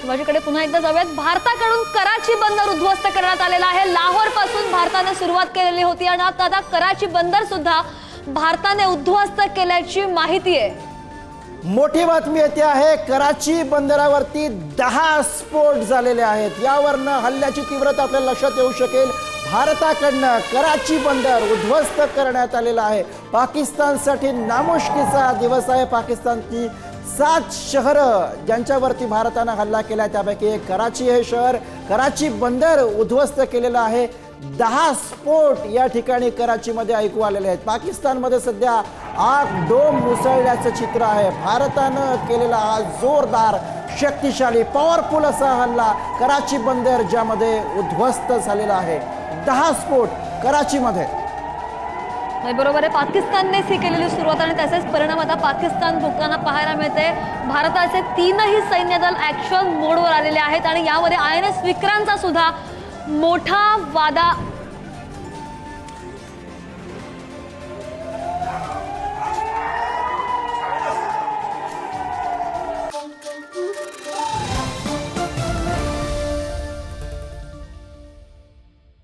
शिवाजीकडे पुन्हा एकदा जाऊयात। भारताकडून कराची बंदर उद्ध्वस्त करण्यात आलेला आहे। लाहोर पासून भारताने सुरुवात केलेली होती आणि आता कराची बंदर सुद्धा भारताने उद्ध्वस्त केल्याची माहिती आहे। मोठी बातमी येते आहे, कराची बंदरावरती 10 स्फोट झालेले आहेत। यावरनं हल्ल्याची तीव्रता आपल्याला लक्षात येऊ शकेल। भारताकडनं कराची बंदर उद्ध्वस्त करण्यात आलेला आहे। पाकिस्तानसाठी नामुष्कीचा दिवस आहे। पाकिस्तानची 7 शहरं ज्यांच्यावरती भारतानं हल्ला केला त्यापैकी एक कराची हे शहर, कराची बंदर उद्ध्वस्त केलेलं आहे। 10 स्फोट या ठिकाणी कराचीमध्ये ऐकू आलेले आहेत। पाकिस्तानमध्ये सध्या आग डोम मुसळल्याचं चित्र आहे। भारतानं केलेला हा जोरदार शक्तिशाली पॉवरफुल असा हल्ला कराची बंदर ज्यामध्ये उद्ध्वस्त झालेला आहे। 10 स्फोट कराचीमध्ये। बरोबर आहे, पाकिस्ताननेच ही केलेली सुरुवात आणि त्याचेच परिणाम आता पाकिस्तान भोगताना पाहायला मिळते। भारताचे 3ही सैन्य दल ऍक्शन मोडवर आलेले आहेत आणि यामध्ये INS विक्रांतचा सुद्धा मोठा वादा